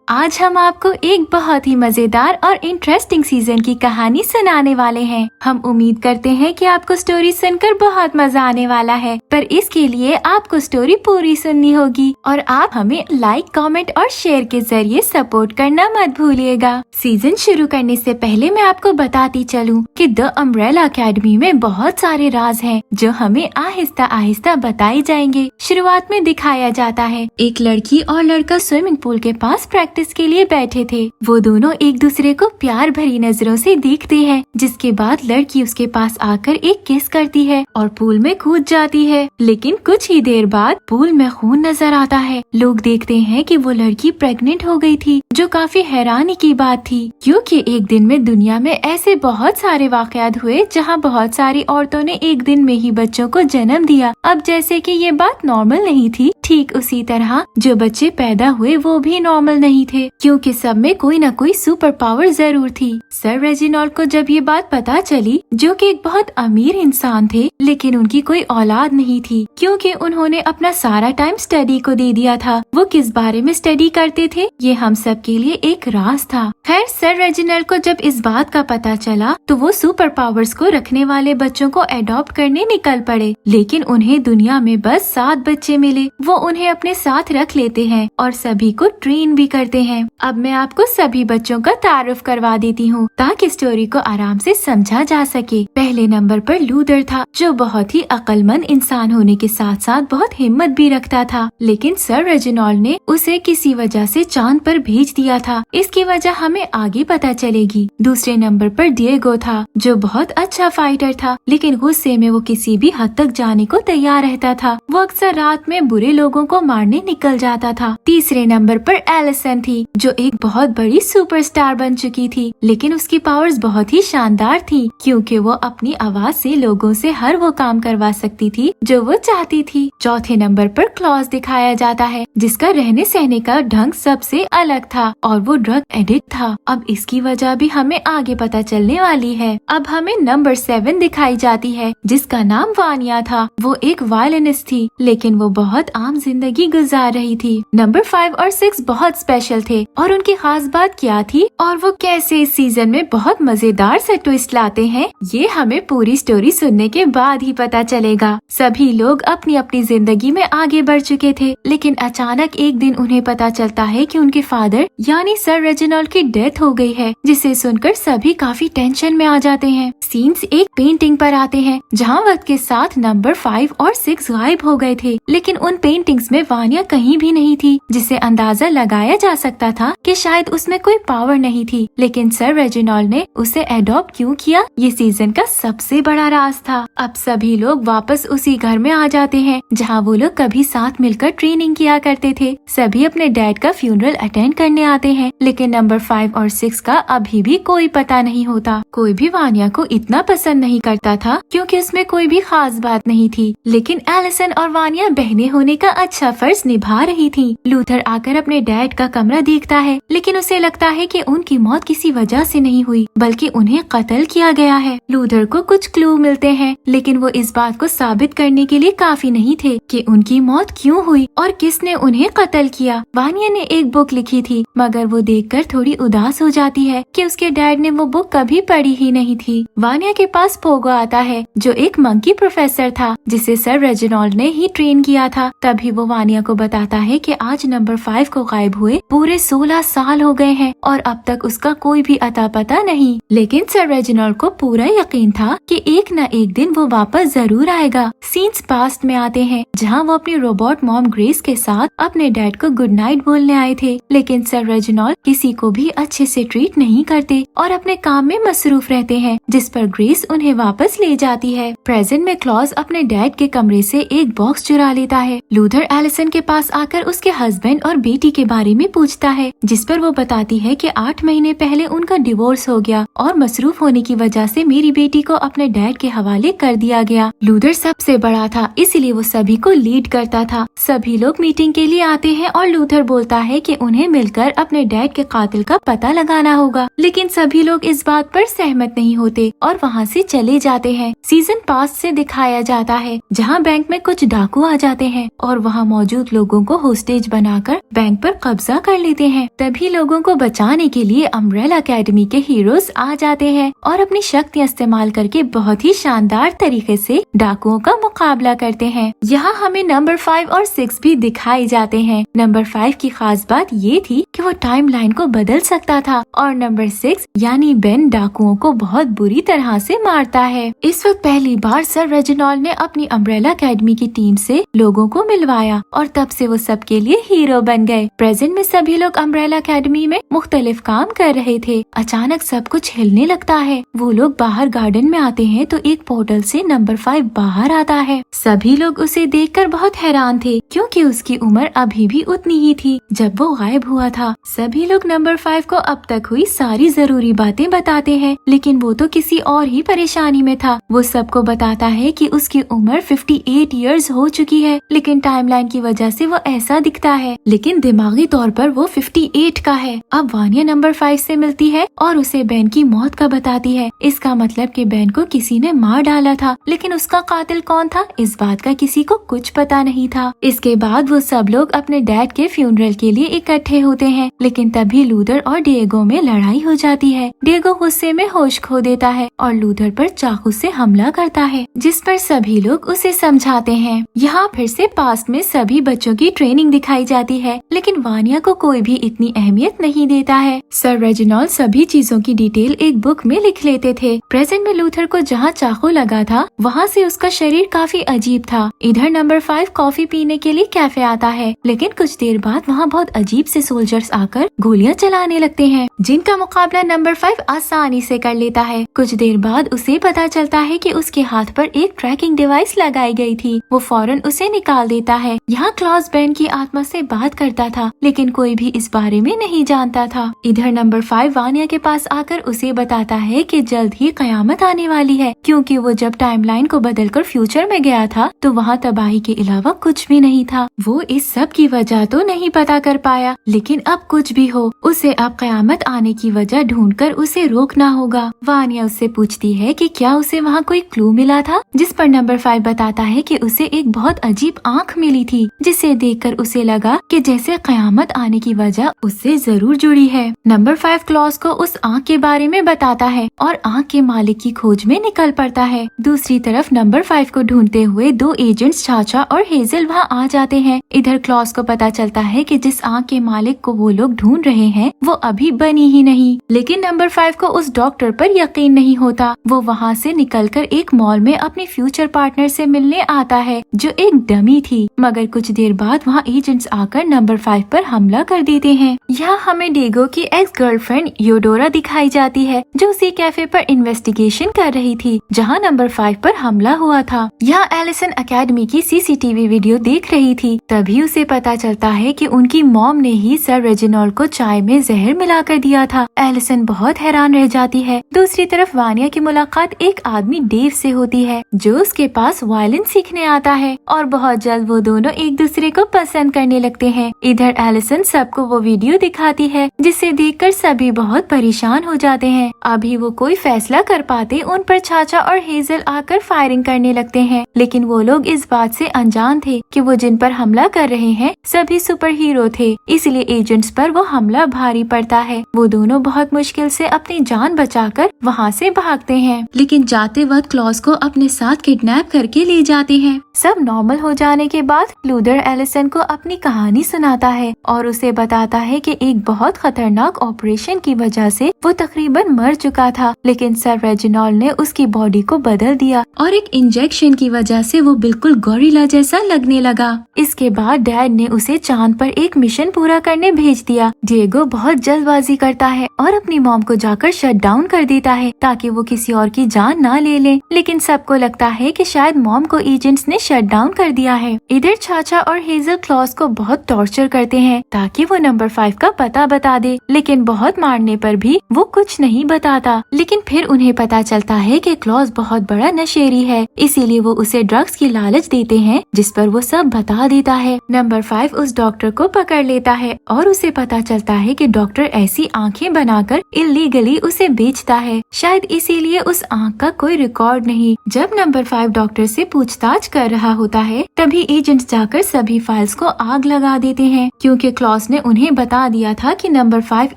आज हम आपको एक बहुत ही मजेदार और इंटरेस्टिंग सीजन की कहानी सुनाने वाले हैं। हम उम्मीद करते हैं कि आपको स्टोरी सुनकर बहुत मजा आने वाला है, पर इसके लिए आपको स्टोरी पूरी सुननी होगी और आप हमें लाइक, कमेंट और शेयर के जरिए सपोर्ट करना मत भूलिएगा। सीजन शुरू करने से पहले मैं आपको बताती चलूं कि द अम्ब्रेला अकेडमी में बहुत सारे राज हैं जो हमें आहिस्ता आहिस्ता बताए जाएंगे। शुरुआत में दिखाया जाता है एक लड़की और लड़का स्विमिंग पूल के पास प्रैक्टिस के लिए बैठे थे। वो दोनों एक दूसरे को प्यार भरी नजरों से देखते हैं, जिसके बाद लड़की उसके पास आकर एक किस करती है और पूल में कूद जाती है। लेकिन कुछ ही देर बाद पूल में खून नजर आता है। लोग देखते हैं कि वो लड़की प्रेग्नेंट हो गई थी, जो काफी हैरानी की बात थी, क्योंकि एक दिन में दुनिया में ऐसे बहुत सारे वाकयात हुए जहां बहुत सारी औरतों ने एक दिन में ही बच्चों को जन्म दिया। अब जैसे कि ये बात नॉर्मल नहीं थी, ठीक उसी तरह जो बच्चे पैदा हुए वो भी नॉर्मल नहीं थे, क्योंकि सब में कोई न कोई सुपर पावर जरूर थी। सर रेजिनॉल्ड को जब ये बात पता चली, जो कि एक बहुत अमीर इंसान थे, लेकिन उनकी कोई औलाद नहीं थी, क्योंकि उन्होंने अपना सारा टाइम स्टडी को दे दिया था। वो किस बारे में स्टडी करते थे ये हम सब के लिए एक राज था। खैर, सर रेजिनॉल्ड को जब इस बात का पता चला तो वो सुपर पावर्स को रखने वाले बच्चों को अडॉप्ट करने निकल पड़े, लेकिन उन्हें दुनिया में बस 7 बच्चे मिले। वो उन्हें अपने साथ रख लेते हैं और सभी को ट्रेन भी करते हैं। अब मैं आपको सभी बच्चों का तारुफ करवा देती हूँ ताकि स्टोरी को आराम से समझा जा सके। पहले नंबर पर लूथर था, जो बहुत ही अक्लमंद इंसान होने के साथ साथ बहुत हिम्मत भी रखता था, लेकिन सर रेजिनॉल्ड ने उसे किसी वजह से चांद पर भेज दिया था। इसकी वजह हमें आगे पता चलेगी। दूसरे नंबर पर डिएगो था, जो बहुत अच्छा फाइटर था, लेकिन गुस्से में वो किसी भी हद तक जाने को तैयार रहता था। वो अक्सर रात में बुरे लोगों को मारने निकल जाता था। तीसरे नंबर पर एलिसन थी, जो एक बहुत बड़ी सुपरस्टार बन चुकी थी, लेकिन उसकी पावर्स बहुत ही शानदार थी, क्योंकि वो अपनी आवाज से लोगों से हर वो काम करवा सकती थी जो वो चाहती थी। चौथे नंबर पर क्लॉज दिखाया जाता है, जिसका रहने सहने का ढंग सबसे अलग था और वो ड्रग एडिक्ट था। अब इसकी वजह भी हमें आगे पता चलने वाली है। अब हमें नंबर 7 दिखाई जाती है, जिसका नाम वानिया था। वो एक वायलिनिस्ट थी, लेकिन वो बहुत आम जिंदगी गुजार रही थी। नंबर 5 और 6 बहुत स्पेशल थे, और उनकी खास बात क्या थी और वो कैसे इस सीजन में बहुत मजेदार से ट्विस्ट लाते हैं, ये हमें पूरी स्टोरी सुनने के बाद ही पता चलेगा। सभी लोग अपनी अपनी जिंदगी में आगे बढ़ चुके थे, लेकिन अचानक एक दिन उन्हें पता चलता है कि उनके फादर यानी सर रेजिनॉल्ड की डेथ हो गई है, जिसे सुनकर सभी काफी टेंशन में आ जाते हैं। सीन्स एक पेंटिंग पर आते हैं, जहाँ वक्त के साथ नंबर 5 और 6 गायब हो गए थे, लेकिन उन पेंटिंग्स में वानिया कहीं भी नहीं थी, जिससे अंदाजा लगाया जा सकता था कि शायद उसमें कोई पावर नहीं थी। लेकिन सर रेजिनॉल्ड ने उसे अडॉप्ट क्यों किया, ये सीजन का सबसे बड़ा राज था। अब सभी लोग वापस उसी घर में आ जाते हैं जहाँ वो लोग कभी साथ मिलकर ट्रेनिंग किया करते थे। सभी अपने डैड का फ्यूनरल अटेंड करने आते हैं, लेकिन नंबर 5 और 6 का अभी भी कोई पता नहीं होता। कोई भी वानिया को इतना पसंद नहीं करता था, क्योंकि उसमें कोई भी खास बात नहीं थी, लेकिन एलिसन और वानिया बहनें होने का अच्छा फर्ज निभा रही थी। लूथर आकर अपने डैड का कमरा देखता है, लेकिन उसे लगता है कि उनकी मौत किसी वजह से नहीं हुई, बल्कि उन्हें कत्ल किया गया है। लूथर को कुछ क्लू मिलते हैं, लेकिन वो इस बात को साबित करने के लिए काफी नहीं थे कि उनकी मौत क्यों हुई और किसने उन्हें कत्ल किया। वानिया ने एक बुक लिखी थी, मगर वो देखकर थोड़ी उदास हो जाती है कि उसके डैड ने वो बुक कभी पढ़ी ही नहीं थी। वानिया के पास पोगो आता है, जो एक मंकी प्रोफेसर था, जिसे सर रेजिनॉल्ड ने ही ट्रेन किया था। तभी वो वानिया को बताता है कि आज नंबर 5 को गायब हुए पूरे 16 साल हो गए हैं और अब तक उसका कोई भी अता पता नहीं। लेकिन सर रेजिनॉल्ड को पूरा यकीन था कि एक न एक दिन वो वापस जरूर आएगा। सीन्स पास्ट में आते हैं, जहाँ वो अपनी रोबोट मॉम ग्रेस के साथ अपने डैड को गुड नाइट बोलने आए थे, लेकिन सर रेजिनॉल्ड किसी को भी अच्छे से ट्रीट नहीं करते और अपने काम में मसरूफ रहते हैं, जिस पर ग्रेस उन्हें वापस ले जाती है। प्रेजेंट में क्लॉज अपने डैड के कमरे से एक बॉक्स चुरा लेता है। लूथर एलिसन के पास आकर उसके हस्बैंड और बेटी के बारे में पूछता है, जिस पर वो बताती है कि 8 महीने पहले उनका डिवोर्स हो गया और मसरूफ होने की वजह से मेरी बेटी को अपने डैड के हवाले कर दिया गया। लूथर सबसे बड़ा था, इसलिए वो सभी को लीड करता था। सभी लोग मीटिंग के लिए आते हैं और लूथर बोलता है कि उन्हें मिलकर अपने डैड के कातिल का पता लगाना होगा, लेकिन सभी लोग इस बात पर सहमत नहीं होते और वहाँ से चले जाते हैं। सीजन पास्ट से दिखाया जाता है, जहाँ बैंक में कुछ डाकू आ जाते हैं और और वहाँ मौजूद लोगों को होस्टेज बनाकर बैंक पर कब्जा कर लेते हैं। तभी लोगों को बचाने के लिए अम्ब्रेला एकेडमी के हीरोज आ जाते हैं और अपनी शक्तियाँ इस्तेमाल करके बहुत ही शानदार तरीके से डाकुओं का मुकाबला करते हैं। यहाँ हमें नंबर 5 और 6 भी दिखाए जाते हैं। नंबर 5 की खास बात ये थी कि वो टाइमलाइन को बदल सकता था और नंबर 6 यानी बेन डाकुओं को बहुत बुरी तरह से मारता है। इस वक्त पहली बार सर रेजिनॉल्ड ने अपनी अम्ब्रेला एकेडमी की टीम से लोगों को मिलवाया और तब से वो सबके लिए हीरो बन गए। प्रेजेंट में सभी लोग अम्ब्रेला एकेडमी में मुख्तलिफ काम कर रहे थे। अचानक सब कुछ हिलने लगता है। वो लोग बाहर गार्डन में आते हैं तो एक पोर्टल से नंबर 5 बाहर आता है। सभी लोग उसे देखकर बहुत हैरान थे क्योंकि उसकी उम्र अभी भी उतनी ही थी जब वो गायब हुआ था। सभी लोग नंबर 5 को अब तक हुई सारी जरूरी बातें बताते हैं, लेकिन वो तो किसी और ही परेशानी में था। वो सबको बताता है कि उसकी उम्र 58 इयर्स हो चुकी है, लेकिन टाइमलाइन की वजह से वो ऐसा दिखता है, लेकिन दिमागी तौर पर वो 58 का है। अब वानिया नंबर 5 से मिलती है और उसे बेन की मौत का बताती है। इसका मतलब कि बेन को किसी ने मार डाला था, लेकिन उसका कातिल कौन था इस बात का किसी को कुछ पता नहीं था। इसके बाद वो सब लोग अपने डैड के फ्यूनरल के लिए इकट्ठे होते हैं, लेकिन तभी लूथर और डिएगो में लड़ाई हो जाती है। डिएगो गुस्से में होश खो देता है और लूथर पर चाकू से हमला करता है, जिस पर सभी लोग उसे समझाते हैं। यहाँ फिर से पास्ट में सभी बच्चों की ट्रेनिंग दिखाई जाती है, लेकिन वानिया को कोई भी इतनी अहमियत नहीं देता है। सर रेजिनॉल्ड सभी चीजों की डिटेल एक बुक में लिख लेते थे। प्रेजेंट में लूथर को जहाँ चाकू लगा था वहाँ से उसका शरीर काफी अजीब था। इधर नंबर 5 कॉफी पीने के लिए कैफे आता है, लेकिन कुछ देर बाद वहाँ बहुत अजीब से सोल्जर्स आकर गोलियां चलाने लगते हैं, जिनका मुकाबला नंबर 5 आसानी से कर लेता है। कुछ देर बाद उसे पता चलता है कि उसके हाथ पर एक ट्रैकिंग डिवाइस लगाई गई थी। वो फौरन उसे निकाल देता है। यहाँ क्लॉस बेन की आत्मा से बात करता था, लेकिन कोई भी इस बारे में नहीं जानता था। इधर नंबर 5 वानिया के पास आकर उसे बताता है कि जल्द ही कयामत आने वाली है, क्योंकि वो जब टाइमलाइन को बदलकर फ्यूचर में गया था तो वहाँ तबाही के अलावा कुछ भी नहीं था। वो इस सब की वजह तो नहीं पता कर पाया, लेकिन अब कुछ भी हो उसे अब कयामत आने की वजह ढूंढकर उसे रोकना होगा। वानिया उससे पूछती है कि क्या उसे वहाँ कोई क्लू मिला था, जिस पर नंबर 5 बताता है कि उसे एक बहुत अजीब आँख मिली थी, जिसे देखकर उसे लगा कि जैसे कयामत आने की वजह उससे जरूर जुड़ी है। नंबर 5 क्लॉस को उस आँख के बारे में बताता है और आँख के मालिक की खोज में निकल पड़ता है। दूसरी तरफ नंबर 5 को ढूंढते हुए 2 एजेंट्स चाचा और हेजल वहाँ आ जाते हैं। इधर क्लॉस को पता चलता है कि जिस आँख के मालिक को वो लोग ढूंढ रहे हैं वो अभी बनी ही नहीं, लेकिन नंबर 5 को उस डॉक्टर पर यकीन नहीं होता। वो वहाँ से निकलकर एक मॉल में अपने फ्यूचर पार्टनर से मिलने आता है, जो एक डमी थी, मगर कुछ देर बाद वहाँ एजेंट्स आकर नंबर 5 पर हमला कर देते हैं। यहाँ हमें डिएगो की एक्स गर्लफ्रेंड योडोरा दिखाई जाती है, जो उसी कैफे पर इन्वेस्टिगेशन कर रही थी जहाँ नंबर 5 पर हमला हुआ था। यहाँ एलिसन एकेडमी की सीसीटीवी वीडियो देख रही थी। तभी उसे पता चलता है कि उनकी मॉम ने ही सर रेजिनॉल्ड को चाय में जहर मिलाकर दिया था। एलिसन बहुत हैरान रह जाती है। दूसरी तरफ वानिया की मुलाकात एक आदमी डेव से होती है, जो उसके पास वायलिन सीखने आता है और बहुत जल्द वो दोनों एक दूसरे को पसंद करने लगते हैं। इधर एलिसन सबको वो वीडियो दिखाती है, जिसे देखकर सभी बहुत परेशान हो जाते हैं। अभी वो कोई फैसला कर पाते उन पर चाचा और हेजल आकर फायरिंग करने लगते हैं, लेकिन वो लोग इस बात से अनजान थे कि वो जिन पर हमला कर रहे हैं सभी सुपर हीरो थे, इसलिए एजेंट्स पर वो हमला भारी पड़ता है। वो दोनों बहुत मुश्किल से अपनी जान बचाकर वहाँ से भागते हैं, लेकिन जाते वक्त क्लॉस को अपने साथ किडनैप करके ले जाते हैं। सब नॉर्मल हो जाने के बाद लूथर एलिसन को अपनी कहानी सुनाता है और उसे बताता है कि एक बहुत खतरनाक ऑपरेशन की वजह से वो तकरीबन मर चुका था, लेकिन सर रेजिनॉल्ड ने उसकी बॉडी को बदल दिया और एक इंजेक्शन की वजह से वो बिल्कुल गोरिल्ला जैसा लगने लगा। इसके बाद डैड ने उसे चांद पर एक मिशन पूरा करने भेज दिया। डिएगो बहुत जल्दबाजी करता है और अपनी मॉम को जाकर शट डाउन कर देता है ताकि वो किसी और की जान ना ले ले, लेकिन सबको लगता है कि शायद मॉम को एजेंट्स ने शट डाउन कर दिया है। इधर चाचा और हेजल क्लॉस को बहुत टॉर्चर करते हैं ताकि वो नंबर 5 का पता बता दे, लेकिन बहुत मारने पर भी वो कुछ नहीं बताता। लेकिन फिर उन्हें पता चलता है कि क्लॉस बहुत बड़ा नशेड़ी है, इसीलिए वो उसे ड्रग्स की लालच देते हैं, जिस पर वो सब बता देता है। नंबर 5 उस डॉक्टर को पकड़ लेता है और उसे उसे पता चलता है कि डॉक्टर ऐसी आंखें बनाकर इलीगली उसे बेचता है। शायद इसीलिए उस आंख का कोई रिकॉर्ड नहीं। जब नंबर 5 डॉक्टर से पूछताछ कर रहा होता है तभी एजेंट्स जाकर सभी फाइल्स को आग लगा देते हैं, क्योंकि क्लॉस ने उन्हें बता दिया था कि नंबर 5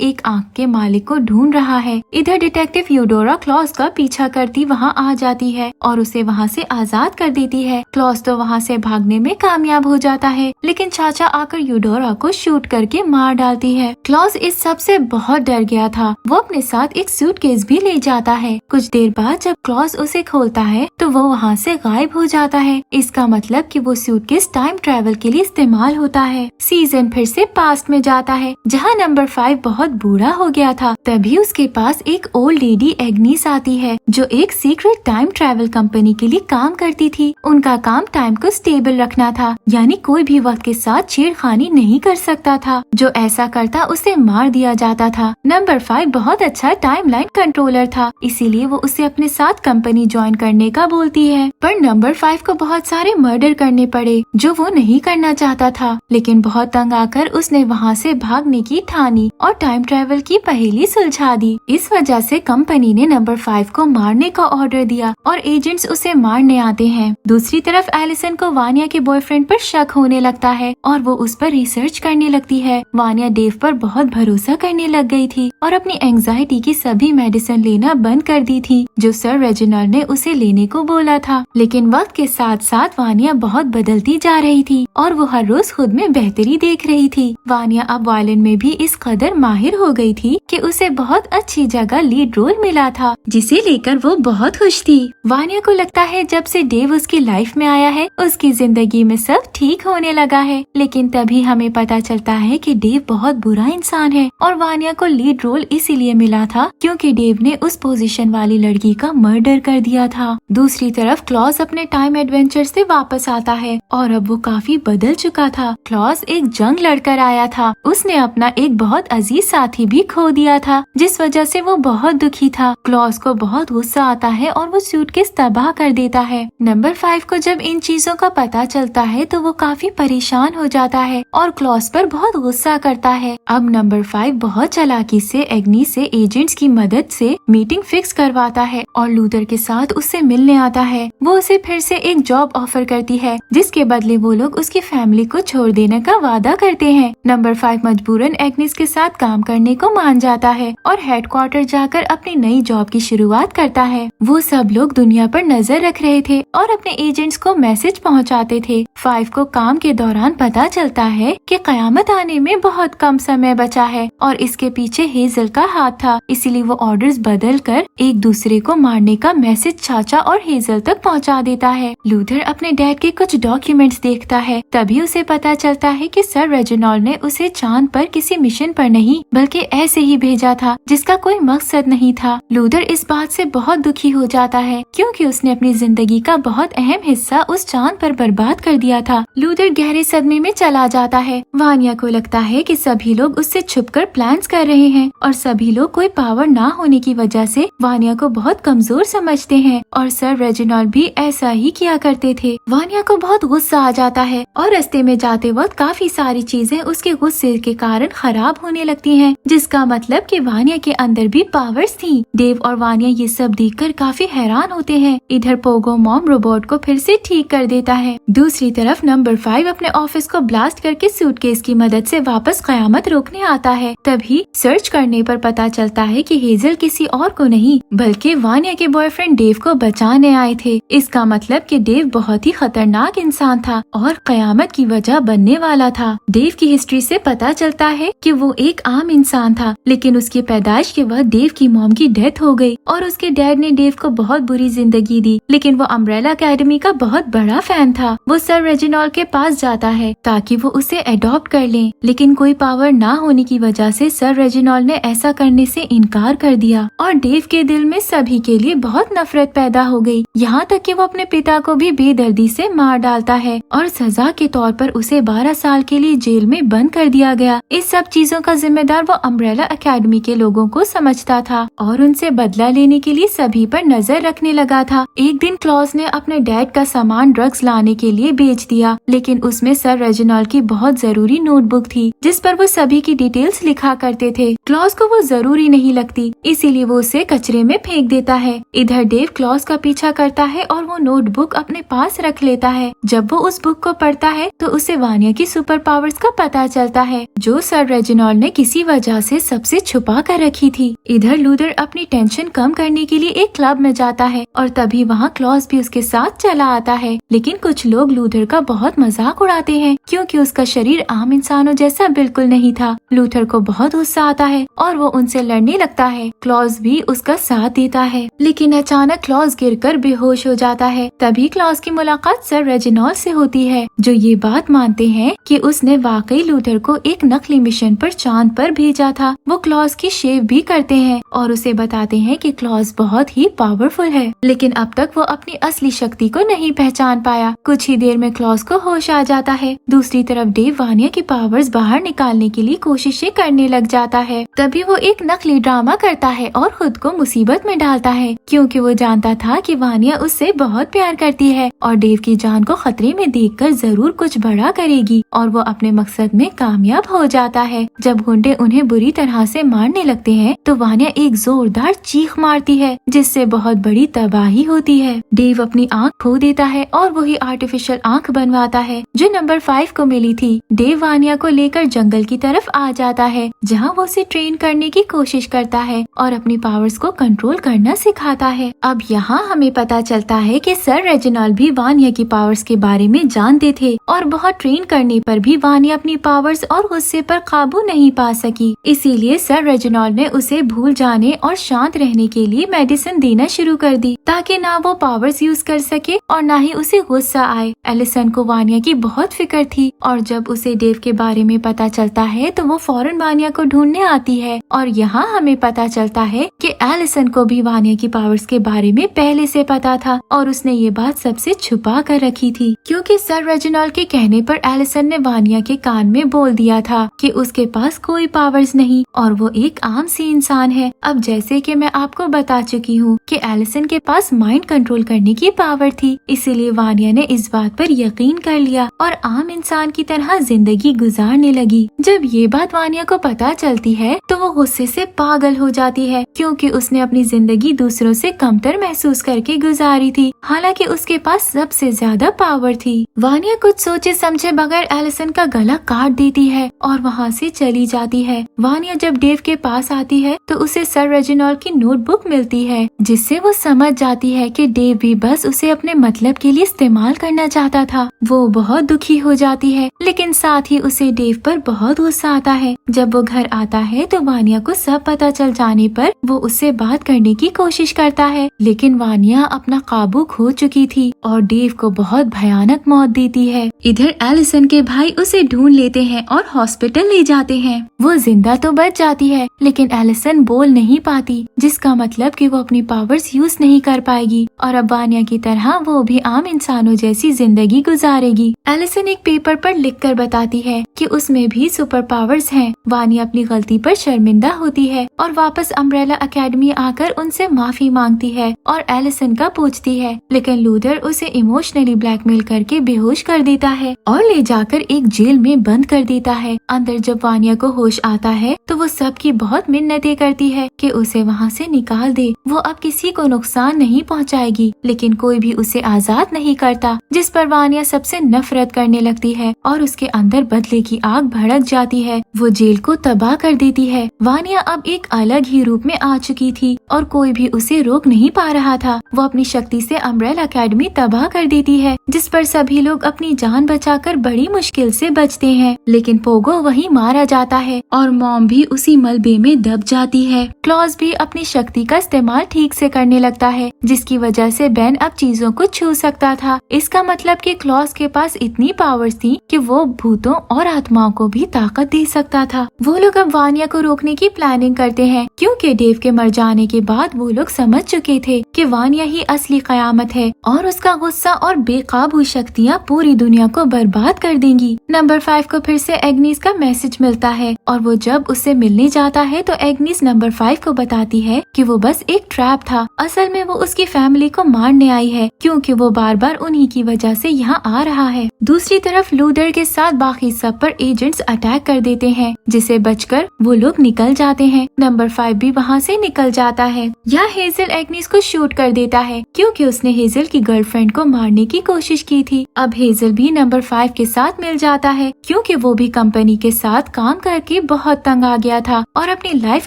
एक आंख के मालिक को ढूंढ रहा है। इधर डिटेक्टिव यूडोरा क्लॉस का पीछा करती वहाँ आ जाती है और उसे वहाँ से आजाद कर देती है। क्लॉस तो वहाँ से भागने में कामयाब हो जाता है, लेकिन चाचा आकर यूडोरा को शूट करके मार डालती है। क्लॉस इस सब से बहुत डर गया था। वो अपने साथ एक सूटकेस भी ले जाता है। कुछ देर बाद जब क्लॉस उसे खोलता है तो वो वहाँ से गायब हो जाता है। इसका मतलब कि वो सूटकेस टाइम ट्रैवल के लिए इस्तेमाल होता है। सीजन फिर से पास्ट में जाता है जहाँ नंबर 5 बहुत बूढ़ा हो गया था। तभी उसके पास एक ओल्ड लेडी एग्निस आती है जो एक सीक्रेट टाइम ट्रैवल कंपनी के लिए काम करती थी। उनका काम टाइम को स्टेबल रखना था, यानी कोई भी वक्त के साथ छेड़खानी नहीं कर सकता था। जो ऐसा करता उसे मार दिया जाता था। नंबर 5 बहुत अच्छा टाइमलाइन कंट्रोलर था, इसीलिए वो उसे अपने साथ कंपनी ज्वाइन करने का बोलती है। पर नंबर 5 को बहुत सारे मर्डर करने पड़े जो वो नहीं करना चाहता था, लेकिन बहुत तंग आकर उसने वहाँ से भागने की ठानी और टाइम ट्रैवल की पहेली सुलझा दी। इस वजह से कंपनी ने नंबर 5 को मारने का ऑर्डर दिया और एजेंट्स उसे मारने आते हैं। दूसरी तरफ एलिसन को वानिया के बॉयफ्रेंड पर शक होने लगता है और वो उस पर रिसर्च करने लगती है। वानिया डेव पर बहुत भरोसा करने लग गई थी और अपनी एंजाइटी की सभी मेडिसिन लेना बंद कर दी थी जो सर रेजिनाल्ड ने उसे लेने को बोला था। लेकिन वक्त के साथ साथ वानिया बहुत बदलती जा रही थी और वो हर रोज खुद में बेहतरी देख रही थी। वानिया अब वायलिन में भी इस कदर माहिर हो गई थी कि उसे बहुत अच्छी जगह लीड रोल मिला था, जिसे लेकर वो बहुत खुश थी। वानिया को लगता है जब से डेव उसकी लाइफ में आया है उसकी जिंदगी में सब ठीक होने लगा है। लेकिन तभी हमें पता चलता है कि डेव बहुत बुरा इंसान है और वानिया को लीड रोल इसीलिए मिला था क्योंकि डेव ने उस पोजीशन वाली लड़की का मर्डर कर दिया था। दूसरी तरफ क्लॉस अपने टाइम एडवेंचर से वापस आता है और अब वो काफी बदल चुका था। क्लॉस एक जंग लड़कर आया था। उसने अपना एक बहुत अजीज साथी भी खो दिया था, जिस वजह से वो बहुत दुखी था। क्लॉस को बहुत गुस्सा आता है और वो सूटकेस तबाह कर देता है। नंबर 5 को जब इन चीजों का पता चलता है तो वो काफी परेशान हो जाता है और क्लॉस पर बहुत गुस्सा करता है। अब नंबर 5 बहुत चालाकी से एग्नी से एजेंट्स की मदद से मीटिंग फिक्स करवाता है और लूथर के साथ उससे मिलने आता है। वो उसे फिर से एक जॉब ऑफर करती है जिसके बदले वो लोग उसकी फैमिली को छोड़ देने का वादा करते हैं। नंबर 5 मजबूरन एग्निस के साथ काम करने को मान जाता है और हेडक्वार्टर जाकर अपनी नई जॉब की शुरुआत करता है। वो सब लोग दुनिया पर नजर रख रहे थे और अपने एजेंट्स को मैसेज पहुंचाते थे। 5 को काम के दौरान पता चलता है कि कयामत आने में बहुत कम समय बचा है और इसके पीछे हेजल का हाथ था, इसीलिए वो ऑर्डर्स बदल कर एक दूसरे को मारने का मैसेज चाचा और हेजल तक पहुंचा देता है। लूथर अपने डैड के कुछ डॉक्यूमेंट्स देखता है, तभी उसे पता चलता है कि सर रेजिनाल्ड ने उसे चांद पर किसी मिशन पर नहीं बल्कि ऐसे ही भेजा था जिसका कोई मकसद नहीं था। लूथर इस बात से बहुत दुखी हो जाता है क्योंकि उसने अपनी जिंदगी का बहुत अहम हिस्सा उस चांद पर बर्बाद कर दिया था। लूथर गहरे सदमे में चला जाता है। वानिया को लगता है कि सभी लोग उससे छुपकर प्लान्स कर रहे हैं और सभी लोग कोई पावर ना होने की वजह से वानिया को बहुत कमजोर समझते हैं और सर रेजिनाल्ड भी ऐसा ही किया करते थे। वानिया को बहुत गुस्सा आ जाता है और रास्ते में जाते वक्त काफी सारी चीजें उसके गुस्से के कारण खराब होने लगती हैं, जिसका मतलब कि वानिया के अंदर भी पावर्स थी। डेव और वानिया ये सब देखकर काफी हैरान होते हैं। इधर पोगो मॉम रोबोट को फिर से ठीक कर देता है। दूसरी तरफ नंबर 5 अपने ऑफिस को ब्लास्ट करके सूटकेस की मदद से वापस कयामत रोकने आता है। तभी सर्च करने पर पता चलता है कि हेजल किसी और को नहीं बल्कि वानिया के बॉयफ्रेंड डेव को बचाने आए थे। इसका मतलब कि डेव बहुत ही खतरनाक इंसान था और कयामत की वजह बनने वाला था। डेव की हिस्ट्री से पता चलता है कि वो एक आम इंसान था, लेकिन उसकी पैदाइश के वक्त डेव की मॉम की डेथ हो गई और उसके डैड ने डेव को बहुत बुरी जिंदगी दी। लेकिन वो अम्ब्रेला एकेडमी का बहुत बड़ा फैन था। वो सर रेजिनाल्ड के पास जाता है ताकि वो उसे अडॉप्ट कर ले, लेकिन कोई पावर ना होने की वजह से सर रेजिनाल्ड ने ऐसा करने से इनकार कर दिया और डेव के दिल में सभी के लिए बहुत नफरत पैदा हो गई, यहाँ तक कि वो अपने पिता को भी बेदर्दी से मार डालता है और सजा के तौर पर उसे 12 साल के लिए जेल में बंद कर दिया गया। इस सब चीजों का जिम्मेदार वो अम्ब्रेला एकेडमी के लोगों को समझता था और उनसे बदला लेने के लिए सभी पर नजर रखने लगा था। एक दिन क्लॉस ने अपने डैड का सामान ड्रग्स लाने के लिए बेच दिया, लेकिन उसमें सर रेजिनाल्ड की बहुत जरूरी नोटबुक थी जिस जिस पर वो सभी की डिटेल्स लिखा करते थे। क्लॉज को वो जरूरी नहीं लगती, इसीलिए वो उसे कचरे में फेंक देता है। इधर डेव क्लॉज का पीछा करता है और वो नोटबुक अपने पास रख लेता है। जब वो उस बुक को पढ़ता है तो उसे वानिया की सुपर पावर्स का पता चलता है, जो सर रेजिनॉल्ड ने किसी वजह से सबसे छुपा कर रखी थी। इधर लूथर अपनी टेंशन कम करने के लिए एक क्लब में जाता है और तभी वहाँ क्लॉज भी उसके साथ चला आता है। लेकिन कुछ लोग लूथर का बहुत मजाक उड़ाते हैं क्योंकि उसका शरीर आम इंसानों जैसा बिल्कुल नहीं था। लूथर को बहुत गुस्सा आता है और वो उनसे लड़ने लगता है। क्लॉज भी उसका साथ देता है, लेकिन अचानक क्लॉज गिरकर बेहोश हो जाता है। तभी क्लॉज की मुलाकात सर रेजिनॉल्ड से होती है, जो ये बात मानते हैं कि उसने वाकई लूथर को एक नकली मिशन पर चांद पर भेजा था। वो क्लॉज की शेव भी करते हैं और उसे बताते हैं कि क्लॉज बहुत ही पावरफुल है, लेकिन अब तक वो अपनी असली शक्ति को नहीं पहचान पाया। कुछ ही देर में क्लॉज को होश आ जाता है। दूसरी तरफ डेव वानिया की पावर्स बाहर निकालने के लिए कोशिशें करने लग जाता है। तभी वो एक नकली ड्रामा करता है और खुद को मुसीबत में डालता है, क्योंकि वो जानता था कि वानिया उससे बहुत प्यार करती है और डेव की जान को खतरे में देखकर जरूर कुछ बड़ा करेगी और वो अपने मकसद में कामयाब हो जाता है। जब गुंडे उन्हें बुरी तरह से मारने लगते हैं तो वानिया एक जोरदार चीख मारती है, जिससे बहुत बड़ी तबाही होती है। डेव अपनी आंख खो देता है और वही आर्टिफिशियल आंख बनवाता है जो नंबर 5 को मिली थी। डेव वानिया को लेकर जंगल की तरफ आ जाता है, जहाँ वो उसे ट्रेन करने की कोशिश करता है और अपनी पावर्स को कंट्रोल करना सिखाता है। अब यहाँ हमें पता चलता है कि सर रेजिनॉल्ड भी वानिया की पावर्स के बारे में जानते थे और बहुत ट्रेन करने पर भी वानिया अपनी पावर्स और गुस्से पर काबू नहीं पा सकी। इसीलिए सर रेजिनॉल्ड ने उसे भूल जाने और शांत रहने के लिए मेडिसिन देना शुरू कर दी, ताकि ना वो पावर्स यूज कर सके और ना ही उसे गुस्सा आए। एलिसन को वानिया की बहुत फिक्र थी और जब उसे डेव के बारे में पता चलता है तो वो फौरन वानिया को ढूंढने आती है। और यहाँ हमें पता चलता है कि एलिसन को भी वानिया की पावर्स के बारे में पहले से पता था और उसने ये बात सबसे छुपा कर रखी थी, क्योंकि सर रेजिनॉल्ड के कहने पर एलिसन ने वानिया के कान में बोल दिया था कि उसके पास कोई पावर्स नहीं और वो एक आम सी इंसान है। अब जैसे कि मैं आपको बता चुकी हूँ कि एलिसन के पास माइंड कंट्रोल करने की पावर थी, इसीलिए वानिया ने इस बात पर यकीन कर लिया और आम इंसान की तरह जिंदगी गुजारने लगी। जब ये बात वानिया को पता चलती है तो वो गुस्से से पागल हो जाती है, क्योंकि उसने अपनी जिंदगी दूसरों से कमतर महसूस करके गुजारी थी, हालांकि उसके पास सबसे ज्यादा पावर थी। वानिया कुछ सोचे समझे बगैर एलिसन का गला काट देती है और वहाँ से चली जाती है। वानिया जब डेव के पास आती है तो उसे सर रेजिनॉल्ड की नोटबुक मिलती है, जिससे वो समझ जाती है कि डेव भी बस उसे अपने मतलब के लिए इस्तेमाल करना चाहता था। वो बहुत दुखी हो जाती है, लेकिन साथ ही उसे डेव पर बहुत गुस्सा आता है। जब वो घर आता है तो वानिया को सब पता चल जाने पर वो उससे बात करने की कोशिश करता है, लेकिन वानिया अपना काबू खो चुकी थी और डेव को बहुत भयानक मौत देती है। इधर एलिसन के भाई उसे ढूंढ लेते हैं और हॉस्पिटल ले जाते हैं। वो जिंदा तो बच जाती है, लेकिन एलिसन बोल नहीं पाती, जिसका मतलब कि वो अपनी पावर्स यूज नहीं कर पाएगी और अब वानिया की तरह वो भी आम इंसानों जैसी जिंदगी गुजारेगी। एलिसन एक पेपर पर लिखकर बताती है कि उसमें भी सुपर पावर्स हैं। वानिया अपनी गलती पर शर्मिंदा होती है और वापस अम्ब्रेला एकेडमी आकर उनसे माफी मांगती है और एलिसन का पूछती है, लेकिन लूथर उसे इमोशनली ब्लैकमेल करके बेहोश कर देता है और ले जाकर एक जेल में बंद कर देता है। अंदर जब वानिया को होश आता है तो वो सबकी बहुत मिन्नतें करती है कि उसे वहाँ से निकाल दे। वो अब किसी को नुकसान नहीं पहुँचाएगी, लेकिन कोई भी उसे आजाद नहीं करता, जिस पर वानिया सबसे नफरत करने लगती है और उसके अंदर बदले की आग भड़क जाती है। वो जेल को तबाह कर देती है। वानिया अब एक अलग ही रूप में आ चुकी थी और कोई भी उसे रोक नहीं पा रहा था। वो अपनी शक्ति से अम्ब्रेला एकेडमी तबाह कर देती है, जिस पर सभी लोग अपनी जान बचाकर बड़ी मुश्किल से बचते हैं, लेकिन पोगो वहीं मारा जाता है और मॉम भी उसी मलबे में दब जाती है। क्लॉज भी अपनी शक्ति का इस्तेमाल ठीक से करने लगता है, जिसकी वजह से बेन अब चीजों को छू सकता था। इसका मतलब कि क्लॉज के पास इतनी पावर्स थी कि वो भूतों और आत्माओं को भी ताकत दे सकता था। वो लोग अब वानिया को रोकने की प्लानिंग करते हैं, क्योंकि डेव के मर जाने के बाद वो लोग समझ चुके थे कि वानिया ही असली कयामत है और उसका गुस्सा और बेकाबू शक्तियाँ पूरी दुनिया को बर्बाद कर देंगी। नंबर 5 को फिर से एग्निस का मैसेज मिलता है और वो जब उससे मिलने जाता है तो एग्निस नंबर 5 को बताती है कि वो बस एक ट्रैप था। असल में वो उसकी फैमिली को मारने आई है क्योंकि वो बार बार उन्हीं की वजह से यहाँ आ रहा है। दूसरी तरफ लूडर के साथ बाकी सब पर एजेंट्स अटैक कर देते हैं, जिसे बचकर वो लोग निकल जाते हैं। नंबर 5 भी वहाँ से निकल जाता है। यहाँ हेजल एग्निस को शूट कर देता है क्योंकि उसने हेजल की गर्लफ्रेंड को मारने की कोशिश की थी। अब हेजल भी नंबर 5 के साथ मिल जाता है क्योंकि वो भी कंपनी के साथ काम करके बहुत तंग आ गया था और अपनी लाइफ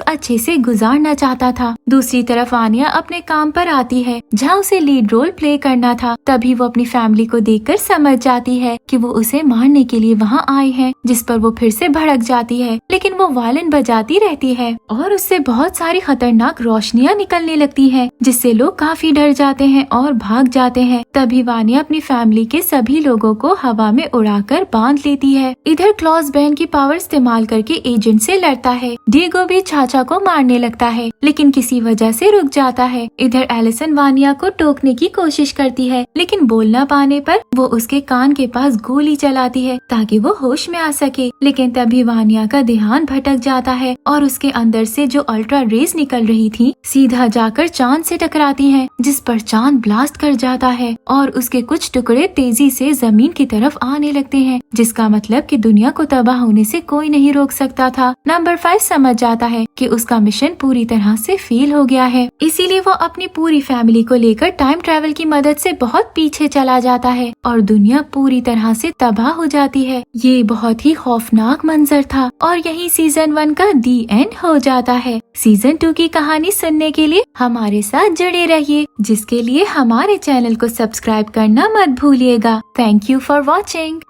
अच्छे से गुजारना चाहता था। दूसरी तरफ आनिया अपने काम पर आती है जहाँ उसे लीड रोल प्ले करना था। तभी वो अपनी फैमिली को देखकर समझ जाती है कि वो उसे मारने के लिए वहाँ आए हैं, जिस पर वो फिर से भड़क जाती है। लेकिन वो वायलिन बजाती रहती है और उससे बहुत सारी खतरनाक रोशनियाँ निकलने लगती है, जिससे लोग काफी डर जाते हैं और भाग जाते हैं। तभी वानिया अपनी फैमिली के सभी लोगों को हवा में उड़ाकर बांध लेती है। इधर क्लॉज बहन की पावर इस्तेमाल करके एजेंट से लड़ता है। डिएगो भी चाचा को मारने लगता है लेकिन किसी वजह से रुक जाता है। इधर एलिसन वानिया को टोकने की कोशिश करती है लेकिन बोल न पाने पर वो उसके कान के पास गोली चलाती है ताकि वो होश में आ सके। लेकिन तभी वानिया का ध्यान भटक जाता है और उसके अंदर से जो अल्ट्रा रेज निकल रही थी सीधा जाकर चांद से टकराती है, जिस पर चांद ब्लास्ट कर जाता है और उसके कुछ टुकड़े तेजी से जमीन की तरफ आने लगते हैं, जिसका मतलब कि दुनिया को तबाह होने से कोई नहीं रोक सकता था। नंबर 5 समझ जाता है कि उसका मिशन पूरी तरह से फेल हो गया है, इसीलिए वो अपनी पूरी फैमिली को लेकर टाइम ट्रैवल की मदद से बहुत पीछे चला जाता है और दुनिया पूरी तरह से तबाह हो जाती है। ये बहुत ही खौफनाक मंजर था और यही सीजन 1 का दी एंड हो जाता है। सीजन 2 की कहानी सुनने के लिए हमारे साथ जुड़े रहिए, जिसके लिए हमारे चैनल को सब्सक्राइब करना मत भूलिएगा। Thank you for watching.